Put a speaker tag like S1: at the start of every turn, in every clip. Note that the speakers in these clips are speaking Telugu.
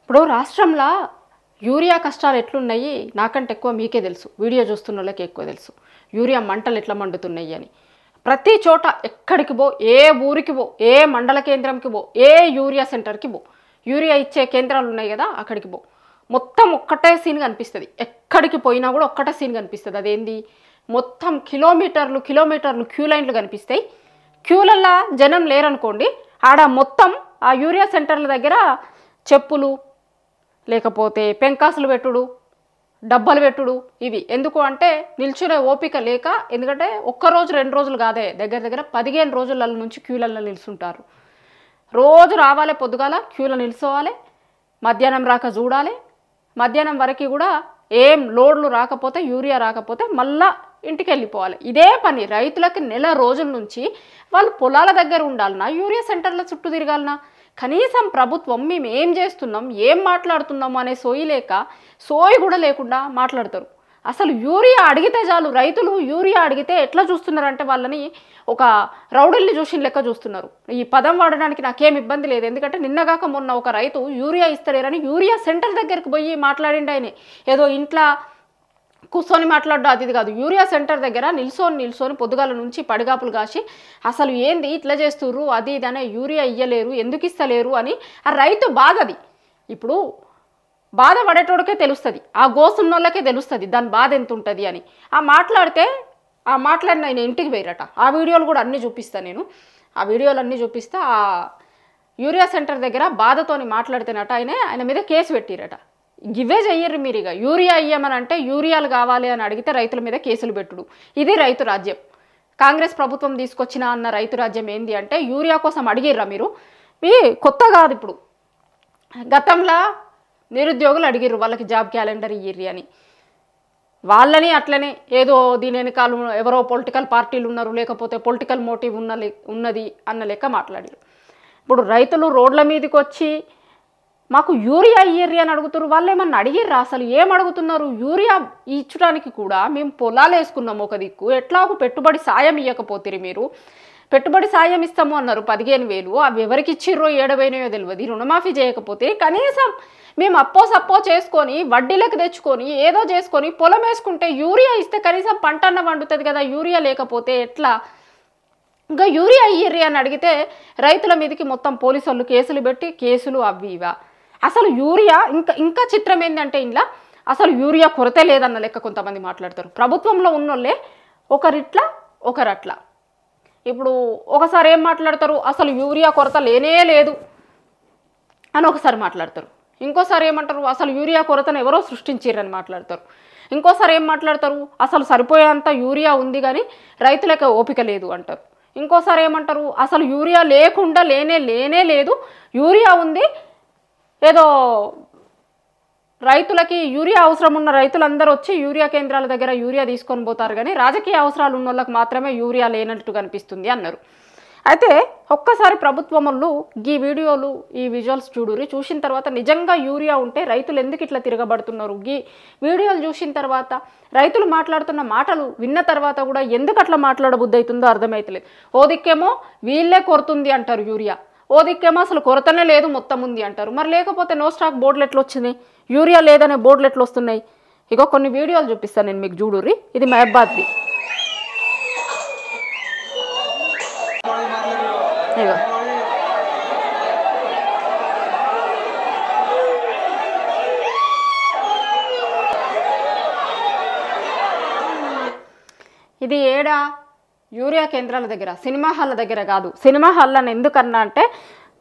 S1: ఇప్పుడు రాష్ట్రంలో యూరియా కష్టాలు ఎట్లున్నాయి నాకంటే ఎక్కువ మీకే తెలుసు, వీడియో చూస్తున్న వాళ్ళకి ఎక్కువ తెలుసు యూరియా మంటలు ఎట్లా మండుతున్నాయి అని. ప్రతి చోట ఎక్కడికి పో, ఏ ఊరికి పో, ఏ మండల కేంద్రంకి పో, ఏ యూరియా సెంటర్కి పో, యూరియా ఇచ్చే కేంద్రాలు ఉన్నాయి కదా అక్కడికి పో, మొత్తం ఒక్కటే సీన్ కనిపిస్తుంది. ఎక్కడికి పోయినా కూడా ఒక్కటే సీన్ కనిపిస్తుంది. అదేంది, మొత్తం కిలోమీటర్లు కిలోమీటర్లు క్యూ లైన్లు కనిపిస్తాయి. క్యూలల్లో జనం లేరనుకోండి, ఆడ మొత్తం ఆ యూరియా సెంటర్ల దగ్గర చెప్పులు లేకపోతే పెంకాసులు పెట్టుడు, డబ్బాలు పెట్టుడు, ఇవి ఎందుకు అంటే నిల్చునే ఓపిక లేక. ఎందుకంటే ఒక్కరోజు 2 రోజులు కాదే, దగ్గర దగ్గర 15 రోజుల నుంచి క్యూలలో నిల్చుంటారు. రోజు రావాలి, పొద్దుగాల క్యూలో నిల్చోవాలి, మధ్యాహ్నం రాక చూడాలి, మధ్యాహ్నం వరకు కూడా ఏం లోడ్లు రాకపోతే, యూరియా రాకపోతే మళ్ళా ఇంటికి వెళ్ళిపోవాలి. ఇదే పని రైతులకి నెల రోజుల నుంచి. వాళ్ళు పొలాల దగ్గర ఉండాలన్నా, యూరియా సెంటర్ల చుట్టూ తిరగాలన్నా, కనీసం ప్రభుత్వం మేము ఏం చేస్తున్నాం, ఏం మాట్లాడుతున్నాము అనే సోయి లేక, సోయి కూడా లేకుండా మాట్లాడతారు. అసలు యూరియా అడిగితే చాలు, రైతులు యూరియా అడిగితే ఎట్లా చూస్తున్నారంటే వాళ్ళని ఒక రౌడీల్ని చూసిన లెక్క చూస్తున్నారు. ఈ పదం వాడడానికి నాకేం ఇబ్బంది లేదు, ఎందుకంటే నిన్నగాక మొన్న ఒక రైతు యూరియా ఇస్తలేరని యూరియా సెంటర్ దగ్గరికి పోయి మాట్లాడిండు. ఆయన ఏదో ఇంట్లో కూర్చొని మాట్లాడ్డా అది కాదు, యూరియా సెంటర్ దగ్గర నిల్చొని పొద్దుగాల నుంచి పడిగాపులు కాసి అసలు ఏంది ఇట్లా చేస్తుర్రు, అది ఇదనే యూరియా ఇయ్యలేరు, ఎందుకు ఇస్తలేరు అని ఆ రైతు బాధ. అది ఇప్పుడు బాధ పడేటోడికే తెలుస్తుంది, ఆ గోసున్నోళ్ళకే తెలుస్తుంది దాని బాధ ఎంత ఉంటుంది అని. ఆ మాట్లాడిన ఆయన ఇంటికి పోయిరట. ఆ వీడియోలు కూడా అన్నీ చూపిస్తాను నేను, ఆ వీడియోలు అన్నీ చూపిస్తా. ఆ యూరియా సెంటర్ దగ్గర బాధతోని మాట్లాడితేనట ఆయన మీద కేసు పెట్టిరట. గివే చెయ్యరు మీరు. ఇక యూరియా ఇయ్యమని అంటే యూరియాలు కావాలి అని అడిగితే రైతుల మీద కేసులు పెట్టుడు, ఇది రైతు రాజ్యం. కాంగ్రెస్ ప్రభుత్వం తీసుకొచ్చిన అన్న రైతు రాజ్యం ఏంది అంటే యూరియా కోసం అడిగిర్రా మీరు? కొత్త కాదు, ఇప్పుడు గతంలో నిరుద్యోగులు అడిగిర్రు వాళ్ళకి జాబ్ క్యాలెండర్ ఇయ్యిర్రి అని. వాళ్ళని అట్లనే ఏదో దీని వెనకాల ఎవరో పొలిటికల్ పార్టీలు ఉన్నారు, లేకపోతే పొలిటికల్ మోటివ్ ఉన్నది అన్న లెక్క మాట్లాడారు. ఇప్పుడు రైతులు రోడ్ల మీదకి వచ్చి మాకు యూరియా ఇయ్యర్రి అని అడుగుతారు. వాళ్ళు ఏమన్నా అడిగిర్రా? అసలు ఏం అడుగుతున్నారు? యూరియా ఇచ్చడానికి కూడా మేము పొలాలు వేసుకున్నాము ఒక దిక్కు, ఎట్లాగూ పెట్టుబడి సాయం ఇవ్వకపోతే మీరు పెట్టుబడి సాయం ఇస్తాము అన్నారు 15,000, అవి ఎవరికి ఇచ్చిర్రో ఏడవైనాయో తెలియదు. రుణమాఫీ చేయకపోతే కనీసం మేము సప్పో చేసుకొని వడ్డీలకు తెచ్చుకొని ఏదో చేసుకొని పొలం వేసుకుంటే యూరియా ఇస్తే కనీసం పంట అన్న వండుతుంది కదా. యూరియా లేకపోతే ఎట్లా? ఇంకా యూరియా ఇయ్యర్రి అని అడిగితే రైతుల మీదకి మొత్తం పోలీసు వాళ్ళు కేసులు పెట్టి, కేసులు అవి ఇవా. అసలు యూరియా ఇంకా చిత్రం ఏంటంటే ఇంట్లో అసలు యూరియా కొరత లేదన్న లెక్క కొంతమంది మాట్లాడతారు. ప్రభుత్వంలో ఉన్నోళ్ళే ఒకరిట్లా ఒకరట్లా. ఇప్పుడు ఒకసారి ఏం మాట్లాడతారు, అసలు యూరియా కొరత లేనే లేదు అని ఒకసారి మాట్లాడతారు. ఇంకోసారి ఏమంటారు, అసలు యూరియా కొరతను ఎవరో సృష్టించారని మాట్లాడతారు. ఇంకోసారి ఏం మాట్లాడతారు, అసలు సరిపోయేంత యూరియా ఉంది కానీ రైతులకు ఓపిక లేదు అంటారు. ఇంకోసారి ఏమంటారు, అసలు యూరియా లేకుండా లేనే లేదు, యూరియా ఉంది, ఏదో రైతులకి యూరియా అవసరం ఉన్న రైతులందరూ వచ్చి యూరియా కేంద్రాల దగ్గర యూరియా తీసుకొని పోతారు కానీ రాజకీయ అవసరాలు ఉన్న వాళ్ళకి మాత్రమే యూరియా లేనట్టు కనిపిస్తుంది అన్నారు. అయితే ఒక్కసారి ప్రభుత్వం వాళ్ళు ఈ వీడియోలు, ఈ విజువల్స్ చూసిన తర్వాత నిజంగా యూరియా ఉంటే రైతులు ఎందుకు ఇట్లా తిరగబడుతున్నారు, ఈ వీడియోలు చూసిన తర్వాత రైతులు మాట్లాడుతున్న మాటలు విన్న తర్వాత కూడా ఎందుకు అట్లా మాట్లాడబుద్ధి అవుతుందో అర్థమవుతలేదు. ఓ దిక్కేమో వీళ్ళే కొరుతుంది అంటారు యూరియా, ఓ దిక్కేమో అసలు కొరతనే లేదు మొత్తం ఉంది అంటారు. మరి లేకపోతే నో స్టాక్ బోర్డులు ఎట్లా వచ్చినాయి, యూరియా లేదనే బోర్డులు ఎట్లా వస్తున్నాయి? ఇగో కొన్ని వీడియోలు చూపిస్తాను నేను మీకు, చూడుర్రి. ఇది మహబాద్ది. ఇగో ఇది ఏడా యూరియా కేంద్రాల దగ్గర, సినిమా హాల్ల దగ్గర కాదు. సినిమా హాల్ అని ఎందుకన్నా అంటే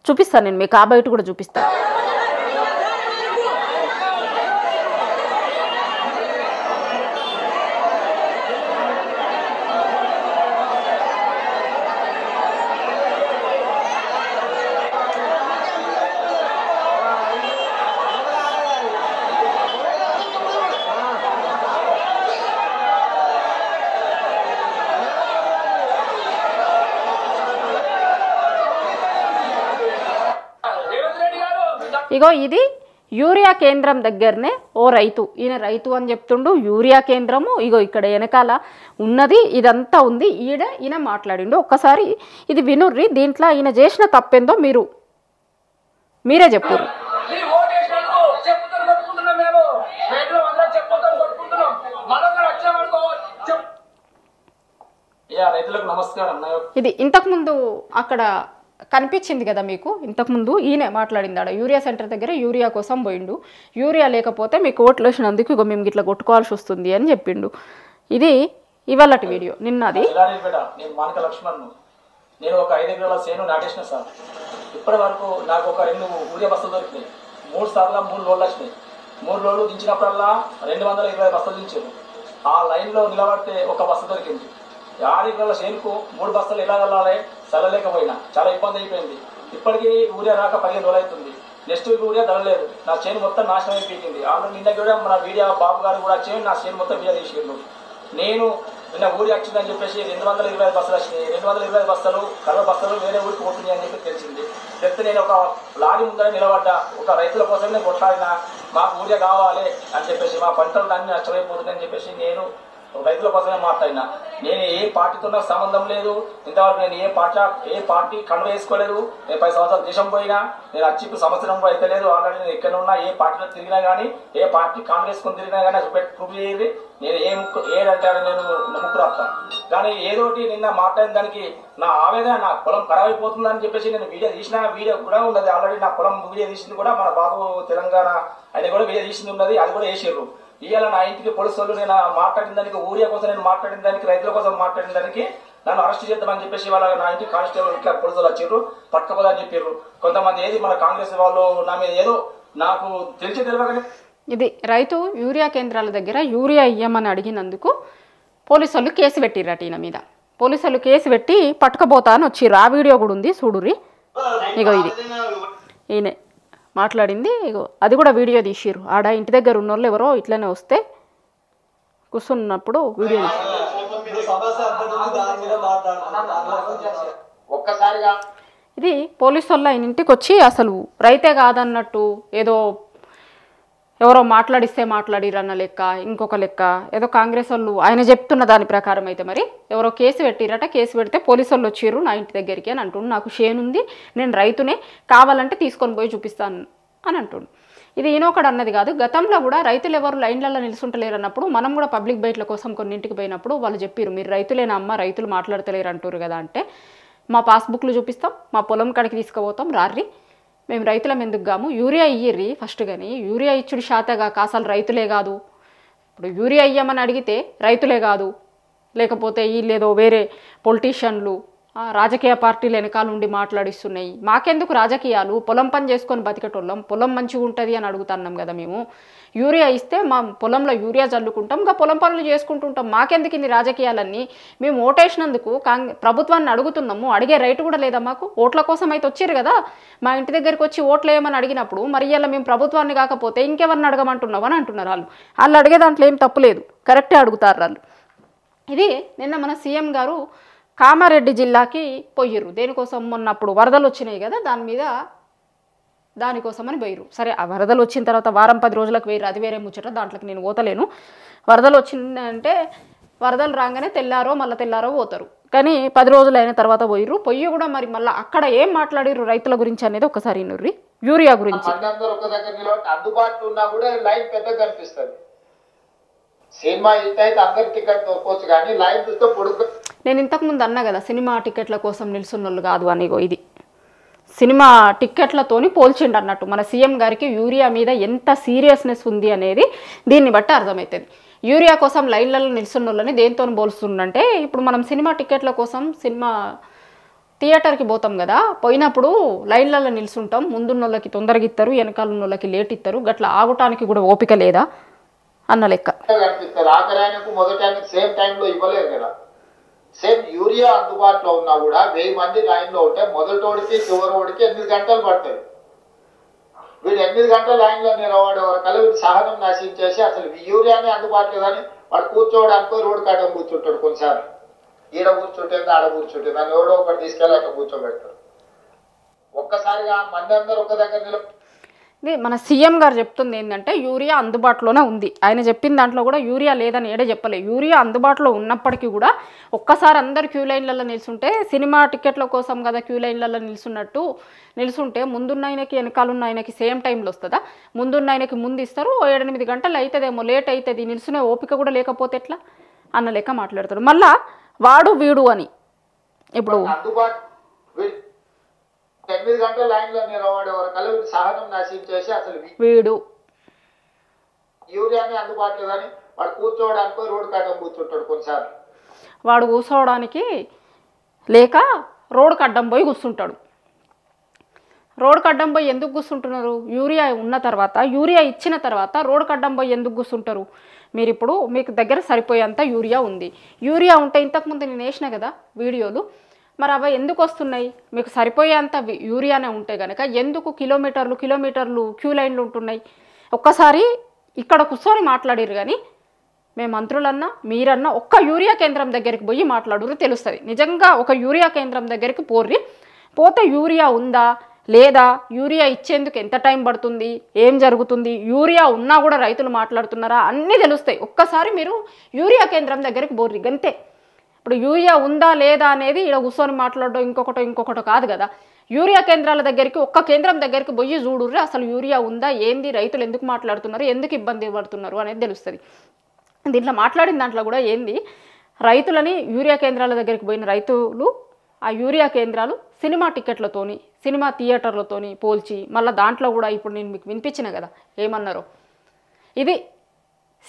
S1: చూపిస్తాను నేను మీకు, ఆ బయట కూడా చూపిస్తాను. ఇగో ఇది యూరియా కేంద్రం దగ్గరనే ఓ రైతు, ఈయన రైతు అని చెప్తుండు. యూరియా కేంద్రము ఇగో ఇక్కడ వెనకాల ఉన్నది, ఇదంతా ఉంది. ఈయన మాట్లాడిండు. ఒక్కసారి ఇది వినుర్రి. దీంట్లో ఈయన చేసిన తప్పేందో మీరే చెప్పుర్రు.
S2: నమస్కారం.
S1: ఇది ఇంతకుముందు అక్కడ కనిపించింది కదా మీకు, ఇంతకుముందు ఈయన మాట్లాడింది ఆడ యూరియా సెంటర్ దగ్గర యూరియా కోసం పోయిండు, యూరియా లేకపోతే మీకు ఓట్లు వేసినందుకు ఇగో మేము ఇట్లా కొట్టుకోవాల్సి వస్తుంది అని చెప్పిండు. ఇది ఇవాళటి వీడియో. నిన్నది
S2: నేను మానక లక్ష్మణ్, నేను ఒక 5 ఎకరాల సేను నాటేసిన సార్. ఇప్పటి వరకు నాకు ఒక 2 యూరియా బస్తాలు దొరికినాయి. 3 సార్లు 3 లోడ్లు వచ్చినాయి. 3 లోడ్లు దించినప్పుడల్లా 220 బస్తాలు దించారు. ఆ లైన్లో నిలబడితే ఒక బస్త దొరికింది. 6 ఎకరాల సేనుకు 3 బస్తాలు ఎలా వెళ్ళాలి చల్లలేకపోయినా చాలా ఇబ్బంది అయిపోయింది. ఇప్పటికీ యూరియా రాక 15 రోజులు అవుతుంది. నెక్స్ట్ వీక్ యూరియా ధరలేదు. నా చేను మొత్తం నాశనం అయిపోయింది. ఆల్రెడీ నిన్న కూడా మన మీడియా బాబు గారు కూడా వచ్చి నా చేను మొత్తం వీడియో తీసిండు. నేను నిన్న ఊరి వచ్చిందని చెప్పేసి 225 బస్తాలు వచ్చినాయి. 225 బస్తాలు కర్ర బస్తాలు వేరే ఊరికి పోతున్నాయి అని చెప్పి తెలిసింది. చెప్తే నేను ఒక లారీ ముందర నిలబడ్డా. ఒక రైతుల కోసం నేను కొట్లాడినా, మాకు ఊరియా కావాలి అని చెప్పేసి, మా పంటలు అన్ని నష్టమైపోతున్నాయని చెప్పేసి నేను రైతుల కోసమే మాట్లాడినా. నేను ఏ పార్టీతో నాకు సంబంధం లేదు. ఇంతవరకు నేను ఏ పార్టీ కండు వేసుకోలేదు. నేను 10 సంవత్సరాలు దేశం పోయినా, నేను వచ్చి సంవత్సరం అయితే లేదు. ఆల్రెడీ నేను ఎక్కడ ఉన్నా, ఏ పార్టీలో తిరిగినా కానీ, ఏ పార్టీ కాంగ్రెస్ కొని తిరిగినా కానీ ప్రూఫ్ చేయదు. నేను ఏదంటే నేను ముక్కు రాస్తాను. కానీ ఏదోటి నిన్న మాట్లాడిన దానికి నా ఆవేదన, నా పొలం ఖరాబ్ అయిపోతుందని చెప్పేసి నేను వీడియో తీసిన వీడియో కూడా ఉన్నది. ఆల్రెడీ నా పొలం వీడియో తీసింది కూడా మన బాబు తెలంగాణ ఆయన కూడా వీడియో తీసింది ఉన్నది. అది కూడా వేసారు. ఇవాళ నా ఇంటికి పోలీసు వాళ్ళు నేను మాట్లాడిన దానికి, ఊరియా కోసం నేను మాట్లాడిన దానికి, రైతుల కోసం మాట్లాడిన దానికి నన్ను అరెస్ట్ చేద్దామని చెప్పేసి వాళ్ళ నా ఇంటికి కానిస్టేబుల్ ఇట్లా పోలీసులు వచ్చారు, పట్టుకోదని చెప్పారు. కొంతమంది ఏది మన కాంగ్రెస్ వాళ్ళు నా మీద ఏదో నాకు తెలిసి తెలియకనే.
S1: ఇది రైతు యూరియా కేంద్రాల దగ్గర యూరియా ఇయ్యమని అడిగినందుకు పోలీసు వాళ్ళు కేసు పెట్టిర్రట ఈయన మీద. పోలీసు వాళ్ళు కేసు పెట్టి పట్టుకపోతా అని వచ్చిర్రు. ఆ వీడియో కూడా ఉంది చూడుర్రి. ఇగో ఇది ఈయన మాట్లాడింది. ఇగో అది కూడా వీడియో తీసిర్రు. ఆడ ఇంటి దగ్గర ఉన్న వాళ్ళు ఎవరో ఇట్లనే వస్తే కూర్చున్నప్పుడు వీడియో ఇది పోలీసు వాళ్ళు ఆయన ఇంటికి వచ్చి అసలు రైతే కాదన్నట్టు ఏదో ఎవరో మాట్లాడిస్తే మాట్లాడిరన్న లెక్క, ఇంకొక లెక్క ఏదో కాంగ్రెస్ వాళ్ళు ఆయన చెప్తున్న దాని ప్రకారం అయితే మరి ఎవరో కేసు పెట్టిరట. కేసు పెడితే పోలీసు వాళ్ళు వచ్చిర్రు నా ఇంటి దగ్గరికి అని అంటుండు. నాకు షేనుంది, నేను రైతునే, కావాలంటే తీసుకొని పోయి చూపిస్తాను అని అంటుండు. ఇది ఈయనొకడు అన్నది కాదు. గతంలో కూడా రైతులు ఎవరు లైన్లలో నిలుచుంటలేరు అన్నప్పుడు మనం కూడా పబ్లిక్ బయట్ల కోసం కొన్నింటికి పోయినప్పుడు వాళ్ళు చెప్పారు, మీరు రైతులేనా అమ్మ, రైతులు మాట్లాడతలేరు అంటారు కదా అంటే, మా పాస్బుక్లు చూపిస్తాం, మా పొలం కాడికి తీసుకుపోతాం, రార్రి, మేము రైతులం ఎందుకు గాము, యూరియా ఇయ్యర్రి ఫస్ట్. కానీ యూరియా ఇచ్చుడు శాతగా కాసాలు రైతులే కాదు. ఇప్పుడు యూరియా ఇయ్యమని అడిగితే రైతులే కాదు, లేకపోతే వీళ్ళేదో వేరే పొలిటీషియన్లు రాజకీయ పార్టీలు వెనకాల ఉండి మాట్లాడిస్తున్నాయి. మాకెందుకు రాజకీయాలు, పొలం పని చేసుకొని బతికేటోళ్ళం, పొలం మంచిగా ఉంటుంది అని అడుగుతున్నాం కదా మేము. యూరియా ఇస్తే మా పొలంలో యూరియా చల్లుకుంటాం, ఇంకా పొలం పనులు చేసుకుంటుంటాం, మాకెందుకు ఇన్ని రాజకీయాలన్నీ. మేము ఓటేసినందుకు ప్రభుత్వాన్ని అడుగుతున్నాము, అడిగే రైటు కూడా లేదా మాకు. ఓట్ల కోసం అయితే వచ్చారు కదా, మా ఇంటి దగ్గరికి వచ్చి ఓట్లు వేయమని అడిగినప్పుడు మరి ఇలా మేము ప్రభుత్వాన్ని కాకపోతే ఇంకెవరిని అడగమంటున్నావు అని అంటున్నారు వాళ్ళు. వాళ్ళు అడిగే దాంట్లో ఏం తప్పులేదు, కరెక్టే అడుగుతారు వాళ్ళు. ఇది నిన్న మన సీఎం గారు కామారెడ్డి జిల్లాకి పోయిర్రు. దేనికోసం, మొన్నప్పుడు వరదలు వచ్చినాయి కదా, దానికోసమని పోయిర్రు. సరే, ఆ వరదలు వచ్చిన తర్వాత వారం 10 రోజులకు పోయిర్రు, అది వేరే ముచ్చట, దాంట్లోకి నేను పోతలేను. వరదలు వచ్చిందంటే వరదలు రాగానే మళ్ళీ తెల్లారో పోతారు. కానీ 10 రోజులు అయిన తర్వాత పోయిర్రు. పొయ్యి కూడా మరి మళ్ళీ అక్కడ ఏం మాట్లాడిర్రు రైతుల గురించి అనేది ఒకసారి వినుర్రి. యూరియా గురించి
S3: అందుబాటులో ఉన్నా కూడా లైన్ పెద్దగా కనిపిస్తుంది. సినిమా అయితే అందరి టికెట్ దొరకవచ్చు కానీ లైన్ చూస్తే పొడుగు.
S1: నేను ఇంతకుముందు అన్నా కదా సినిమా టికెట్ల కోసం నిలుచున్న వాళ్ళు కాదు అనిగో. ఇది సినిమా టిక్కెట్లతోని పోల్చిండు అన్నట్టు. మన సీఎం గారికి యూరియా మీద ఎంత సీరియస్నెస్ ఉంది అనేది దీన్ని బట్టి అర్థమవుతుంది. యూరియా కోసం లైన్లలో నిలుచున్న వాళ్ళని దేంతో పోలుస్తుండంటే, ఇప్పుడు మనం సినిమా టిక్కెట్ల కోసం సినిమా థియేటర్కి పోతాం కదా, పోయినప్పుడు లైన్లలో నిలుచుంటాం, ముందున్న వాళ్ళకి తొందరగా ఇస్తారు, వెనకాల ఉన్న వాళ్ళకి లేట్ ఇస్తారు, గట్లా ఆగటానికి కూడా ఓపిక లేదా అన్న లెక్క
S3: కనిపిస్తుంది. ఆఖరాయనకు మొదటానికి సేమ్ టైంలో ఇవ్వలేరు కదా. సేమ్ యూరియా అందుబాటులో ఉన్నా కూడా 1000 మంది లైన్లో ఉంటే మొదటోడికి చివరోడికి 8 గంటలు పడుతుంది. వీడు 8 గంటల లైన్లో నిలబడే వరకల్లా వీడు సహనం నశించేసి అసలు యూరియానే అందుబాటులో కానీ వాడు కూర్చోవడానికి రోడ్డు కాడ కూర్చుంటాడు. కొన్నిసార్లు ఈడ కూర్చుంటుంది, ఆడ కూర్చుంటుంది, దాన్ని ఎవడో ఒకటి తీసుకెళ్ళి అక్కడ కూర్చోబెడతాడు. ఒక్కసారిగా మంది అందరూ ఒక దగ్గర
S1: ఇది మన సీఎం గారు చెప్తుంది ఏంటంటే యూరియా అందుబాటులోనే ఉంది. ఆయన చెప్పిన దాంట్లో కూడా యూరియా లేదని ఏడే చెప్పలే. యూరియా అందుబాటులో ఉన్నప్పటికీ కూడా ఒక్కసారి అందరు క్యూ లైన్లలో నిల్చుంటే, సినిమా టికెట్ల కోసం కదా క్యూ లైన్లలో నిల్చుంటే ముందున్న ఆయనకి వెనకాలన్న ఆయనకి సేమ్ టైంలో వస్తుందా? ముందున్న ఆయనకి ముందు ఇస్తారు, 7-8 గంటలు అవుతుందేమో, లేట్ అవుతుంది, నిల్చునే ఓపిక కూడా లేకపోతే ఎట్లా అన్న లెక్క మాట్లాడతాడు. మళ్ళా వాడు వీడు అని ఇప్పుడు
S3: అందుబాటు 8 గంటల లైన్లో నిలబడే వరకల్లా వీడు సహనం నశించేసి అసలు
S1: వీడు
S3: యూరియాని అందుబాటులో కానీ వాడు కూర్చోవడానికి రోడ్డు కట్టం కూర్చుంటాడు కొన్నిసార్లు.
S1: వాడు కూర్చోవడానికి లేక రోడ్డుకు అడ్డం పోయి కూర్చుంటాడు. రోడ్డుకు అడ్డం పోయి ఎందుకు కూర్చుంటున్నారు? యూరియా ఉన్న తర్వాత, యూరియా ఇచ్చిన తర్వాత రోడ్డుకు అడ్డం పోయి ఎందుకు కూర్చుంటారు? మీరు ఇప్పుడు మీకు దగ్గర సరిపోయేంత యూరియా ఉంది. యూరియా ఉంటే ఇంతకుముందు నేను వేసిన కదా వీడియోలు, మరి అవి ఎందుకు వస్తున్నాయి? మీకు సరిపోయేంత యూరియానే ఉంటే కనుక ఎందుకు కిలోమీటర్లు క్యూ లైన్లు ఉంటున్నాయి? ఒక్కసారి ఇక్కడ కూర్చొని మాట్లాడారు కానీ మేము మంత్రులన్నా మీరన్నా ఒక్క యూరియా కేంద్రం దగ్గరికి పోయి మాట్లాడురు తెలుస్తుంది. నిజంగా ఒక యూరియా కేంద్రం దగ్గరికి పోతే యూరియా ఉందా లేదా, యూరియా ఇచ్చేందుకు ఎంత టైం పడుతుంది, ఏం జరుగుతుంది, యూరియా ఉన్నా కూడా రైతులు మాట్లాడుతున్నారా అన్నీ తెలుస్తాయి. ఒక్కసారి మీరు యూరియా కేంద్రం దగ్గరికి పోర్రి గంతే. ఇప్పుడు యూరియా ఉందా లేదా అనేది ఇక్కడ కూర్చొని మాట్లాడడం ఇంకొకటో కాదు కదా. యూరియా కేంద్రాల దగ్గరికి ఒక్క కేంద్రం దగ్గరికి పోయి చూడుర్రి అసలు యూరియా ఉందా ఏంది, రైతులు ఎందుకు మాట్లాడుతున్నారు, ఎందుకు ఇబ్బంది పడుతున్నారు అనేది తెలుస్తుంది. దీంట్లో మాట్లాడిన దాంట్లో కూడా ఏంది, రైతులని యూరియా కేంద్రాల దగ్గరికి పోయిన రైతులు ఆ యూరియా కేంద్రాలు సినిమా టికెట్లతోని, సినిమా థియేటర్లతోని పోల్చి మళ్ళీ దాంట్లో కూడా ఇప్పుడు నేను మీకు వినిపించిన కదా ఏమన్నారో. ఇది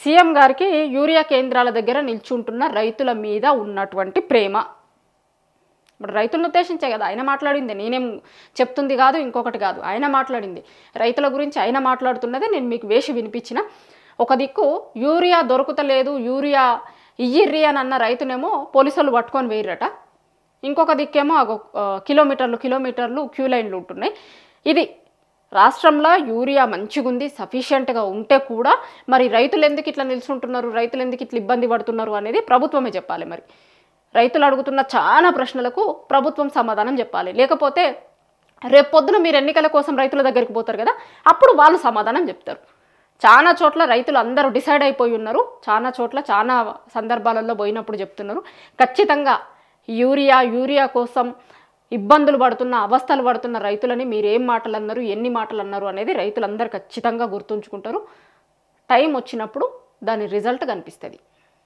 S1: సీఎం గారికి యూరియా కేంద్రాల దగ్గర నిల్చుంటున్న రైతుల మీద ఉన్నటువంటి ప్రేమ. ఇప్పుడు రైతులను ఉద్దేశించే కదా ఆయన మాట్లాడింది, నేనేం చెప్తుంది కాదు, ఇంకొకటి కాదు, ఆయన మాట్లాడింది. రైతుల గురించి ఆయన మాట్లాడుతున్నదే నేను మీకు వేసి వినిపించిన. ఒక దిక్కు యూరియా దొరుకుతలేదు, యూరియా ఇయ్యిర్రి అని అన్న రైతునేమో పోలీసులు పట్టుకొని వేయరట. ఇంకొక దిక్కేమో కిలోమీటర్లు క్యూ లైన్లు ఉంటున్నాయి. ఇది రాష్ట్రంలో యూరియా మంచిగుంది, సఫిషియెంట్గా ఉంటే కూడా మరి రైతులు ఎందుకు ఇట్లా నిల్చుంటున్నారు, రైతులు ఎందుకు ఇట్లా ఇబ్బంది పడుతున్నారు అనేది ప్రభుత్వమే చెప్పాలి. మరి రైతులు అడుగుతున్న చాలా ప్రశ్నలకు ప్రభుత్వం సమాధానం చెప్పాలి. లేకపోతే రేపు పొద్దున మీరు ఎన్నికల కోసం రైతుల దగ్గరికి పోతారు కదా, అప్పుడు వాళ్ళు సమాధానం చెప్తారు. చాలా చోట్ల రైతులు అందరూ డిసైడ్ అయిపోయి ఉన్నారు. చాలా చోట్ల చాలా సందర్భాలలో పోయినప్పుడు చెప్తున్నారు ఖచ్చితంగా యూరియా కోసం ఇబ్బందులు పడుతున్న, అవస్థలు పడుతున్న రైతులని మీరేం మాటలు అన్నారు, ఎన్ని మాటలు అన్నారు అనేది రైతులందరూ ఖచ్చితంగా గుర్తుంచుకుంటారు. టైం వచ్చినప్పుడు దాని రిజల్ట్ కనిపిస్తుంది.